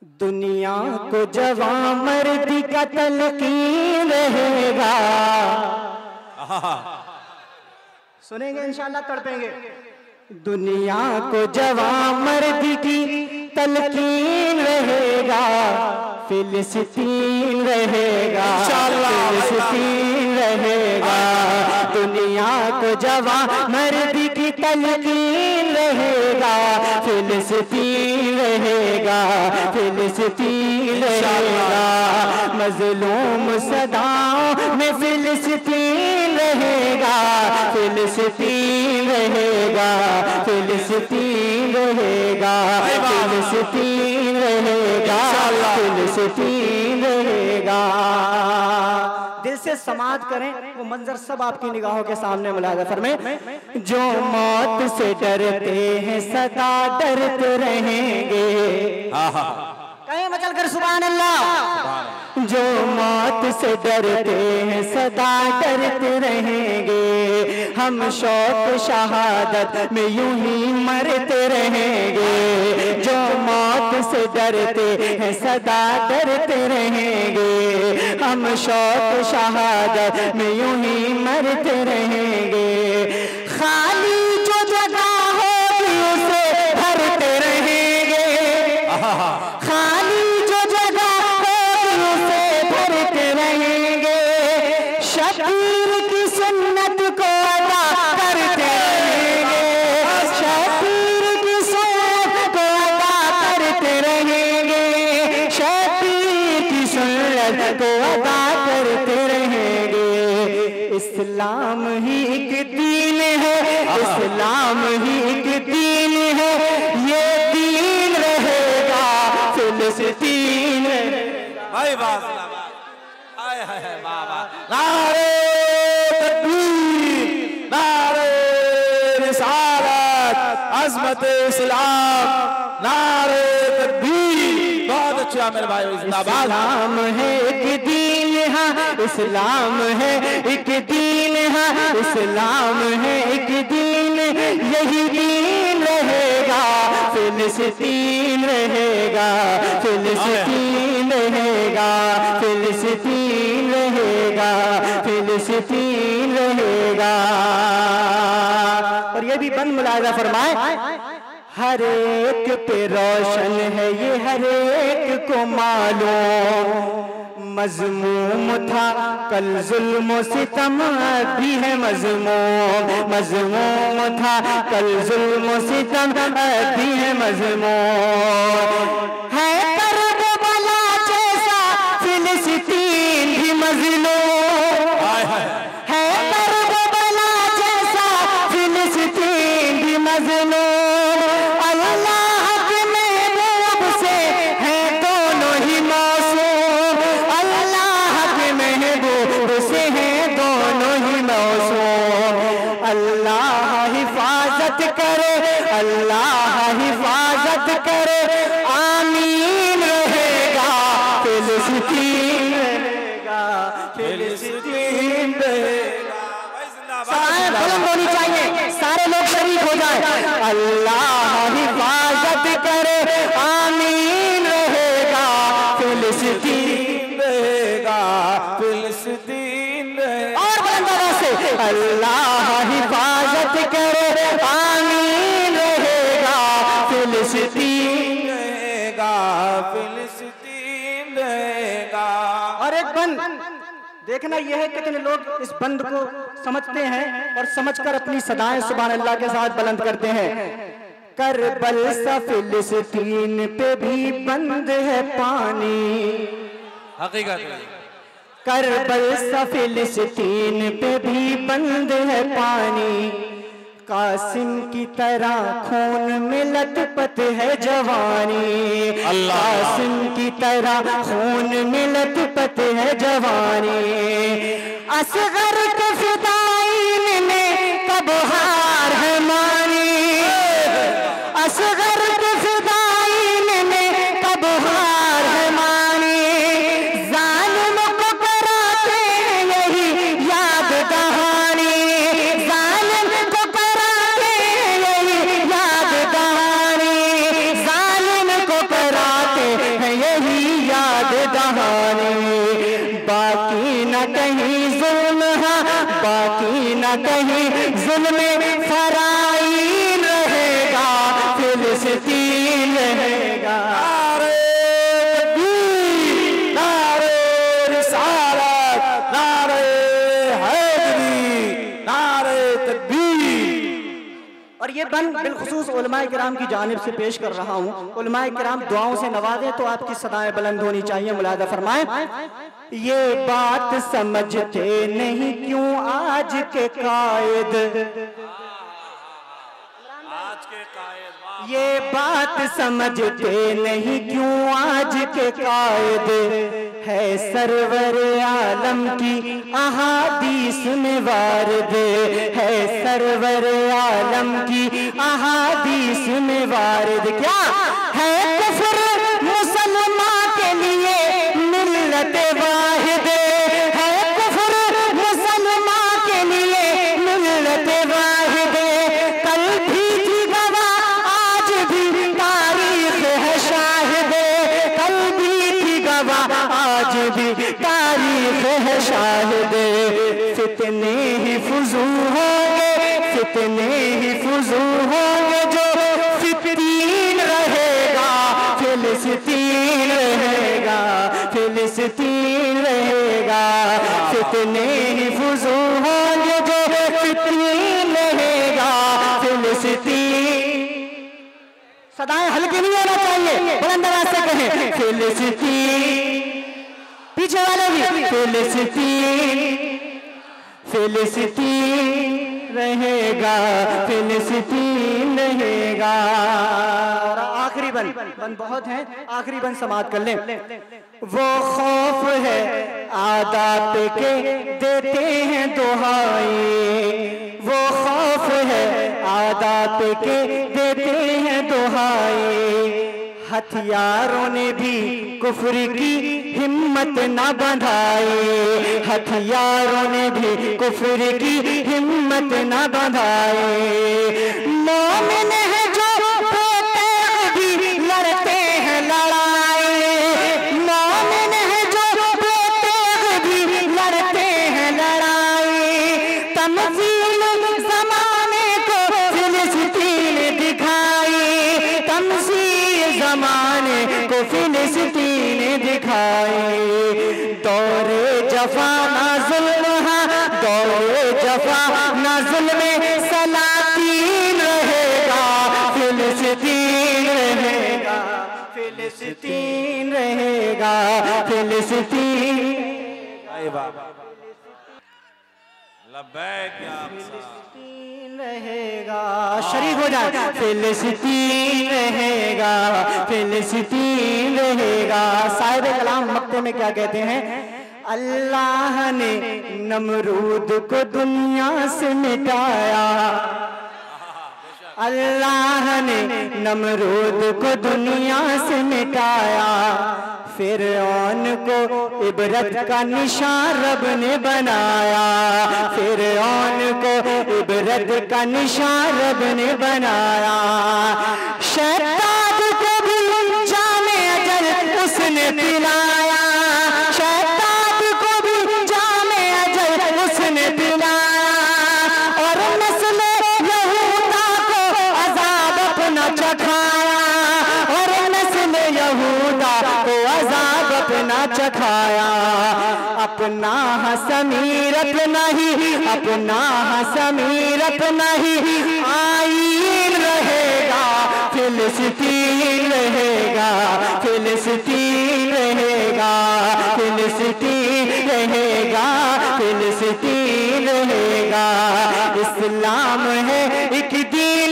दुनिया को जवां मर्दी का तलकीन रहेगा। सुनेंगे इंशाल्लाह, तड़पेंगे। दुनिया को जवां मर्दी की तलकीन रहेगा, फिलिस्तीन रहेगा, फिलिस्तीन रहेगा। दुनिया को जवां मर्दी की तलकीन रहेगा, फिलिस्तीन रहेगा, फिलिस्तीन रहेगा। मजलूम सदाओं में फिलिस्तीन रहेगा, फिलिस्तीन रहेगा, फिलिस्तीन रहेगा, फिलिस्तीन रहेगा, फिलिस्तीन रहेगा। दिल से समाअत करें, वो मंजर सब आपकी निगाहों के सामने मुलाहिजा फरमाएं। जो मौत से डरते हैं सदा डरते रहेंगे। कहीं मचल कर सुभान अल्लाह। जो मौत से डरते हैं सदा डरते रहेंगे, हम शौक शहादत में यूं ही मरते रहेंगे। जो मौत से डरते हैं सदा डरते रहेंगे, हम शौक शहादत में यूं ही मरते रहेंगे। खाली जो जगह होगी उसे भरते रहेंगे, खाली जो जगह होगी उसे भरते रहेंगे। शबीर की सुन्नत को अदा करते रहेंगे, शबीर की सुन्नत को अदा करते रहेंगे, शबीर की सुन्नत को अदा करते रहेंगे। इस्लाम ही एक दीन है, इस्लाम ही एक दीन है, ये दीन रहेगा, फिलिस्तीन भाई बात। हाय हाय हाय बाबा। नारे तकबीर, नारे रिसालत, अज़मत इस्लाम, नारे तकबीर। बहुत अच्छा मेरे भाई। इस्लाम है एक दीन, हाँ इस्लाम है एक दीन, हाँ इस्लाम है एक दीन, यही दीन रहेगा, फिलिस्तीन रहेगा, फिलिस्तीन रहेगा, फिलिस्तीन रहेगा, फिलिस्तीन रहेगा। और ये भी बंद मुलाहिजा फरमाए, हर एक पे रोशन है ये हर एक को मालूम। मज़मूम था कल जुल्म सितम, भी है मज़मूम, मज़मूम था कल जुल्म सितम, भी है मज़मूम। है करबला जैसा फिलिस्तीन भी मज़लूम, है करबला जैसा फिलिस्तीन भी मज़लूम। अल्लाह के महबूब से है दोनों ही मौसूम, अल्लाह के महबूब से है दोनों ही मौसूम। अल्लाह हिफाजत करे, अल्लाह हिफाजत करे, आमीन रहेगा, फिलिस्तीन रहेगा, फिलिस्तीन रहेगा। सराय बुलंद होनी चाहिए, सारे लोग शरीक हो जाए। अल्लाह हिफाजत करे, आमीन रहेगा, फिलिस्तीन रहेगा, फिलिस्तीन रहेगा। और बुलंद आवाज से अल्लाह हिफाजत करे, आमीन रहेगा, फिलिस्तीन रहेगा, फिलिस्तीन रहेगा। और एक बंद देखना यह है कितने लोग इस बंद को समझते हैं और समझकर अपनी सदाएं सुभान अल्लाह के साथ बुलंद करते हैं। करबल सा फिलिस्तीन पे भी बंद है पानी, हकीकत करबल सा फिलिस्तीन पे भी बंद है पानी। कासिम की तरह खून में लथपथ है जवानी, कासिम की तरह खून में लथपथ है जवानी। असगर के फिदाइन ने कब हार है मानी, असगर के फिदाइन ने कब हार है मानी। जालिम को कराते यही याद कहानी, जालिम को कराते यही याद कहानी, जालिम को कराते हैं न कहीं जुल्म, हाँ बाकी न कहीं जुल्म फराईन रहेगा, फिलिस्तीन रहेगा। नारे तकबीर, नारे रिसालत, नारे हैदरी, नारे तकबीर। और ये बन बिलखुसूस उलमाए किराम की जानिब से पेश कर रहा हूँ। उलमाए किराम दुआओं से नवाजे तो आपकी सदाएं बुलंद होनी चाहिए। मुलादा फरमाएं, ये बात समझते नहीं क्यों आज के कायद, ये बात समझते नहीं क्यों आज के कायद, है सरवर आलम की अहादीस में वारिद, है सरवर आलम की अहादीस में वारिद। क्या है कुफ्र मुसलमान के लिए मिल्लत वाहिद, है कुफ्र मुसलमान के लिए मिल्लत वाहिद। कल भी थी गवाह आज भी तारीख है शाहिद, कल भी थी गवाह आज भी तारीख है शाहिद। फितने ही फुजू होंगे, फितने ही फुजू होंगे, जो फितरीन रहेगा फिलिस्तीन रहेगा, फिलिस्तीन रहेगा। फितने ही फुजू होंगे, जो फितरीन रहेगा फिलिस्तीन। सदाएं हल्की नहीं होना चाहिए, बुलंद आवाज से कहें फिलिस्तीन। पीछे वाले भी फिलिस्तीन, फिलिस्तीन रहेगा, फिलिस्तीन रहेगा। और आखिरी बन बहुत है, आखिरी बन समाप्त कर लें। वो खौफ है आदात के देते हैं दुहाई, वो खौफ है आदात के देते हैं दुहाई। हथियारों ने भी कुफ्र की हिम्मत न बंधाई, हथियारों ने भी कुफ्र की हिम्मत न बंधाई। मोमिन है जो बेतेग भी लड़ते हैं लड़ाई, मोमिन है जो बेतेग भी लड़ते हैं लड़ाई। तमज़ील ज़माने को फिलिस्तीन दिखाई, तमज़ील ज़माने को फिलिस्तीन दिखाई। दौरे जफा ना जुल्म, हाँ दौरे जफा ना जुल्म सलातीन रहेगा, फिलिस्तीन रहेगा, फिलिस्तीन रहेगा, फिलिस्तीन। लब्बैक या फिलिस्तीन रहेगा, शरीक हो जाए। फिलिस्तीन रहेगा, फिलिस्तीन रहेगा। साहिब कलाम मक्ते में क्या कहते हैं? अल्लाह ने नमरूद को दुनिया से मिटाया, अल्लाह ने नमरूद को दुनिया से मिटाया। फिरौन को इबरत का निशान रब ने बनाया, फिरौन को इबरत का निशान रब ने बनाया। शैतान को भी जाने अजल उसने पिलाया, शैतान को भी जाने अजल उसने पिलाया। और नस्ल यहूदा को अजाब अपना चखाया, और नस्ल यहूदा को अजाब अपना चखाया। अपना समीर अपना ही, अपना समीर अपना ही आईन रहेगा, फिलिस्तीन रहेगा, फिलिस्तीन रहेगा, फिलिस्तीन रहेगा, फिलिस्तीन रहेगा। इस्लाम है एक दीन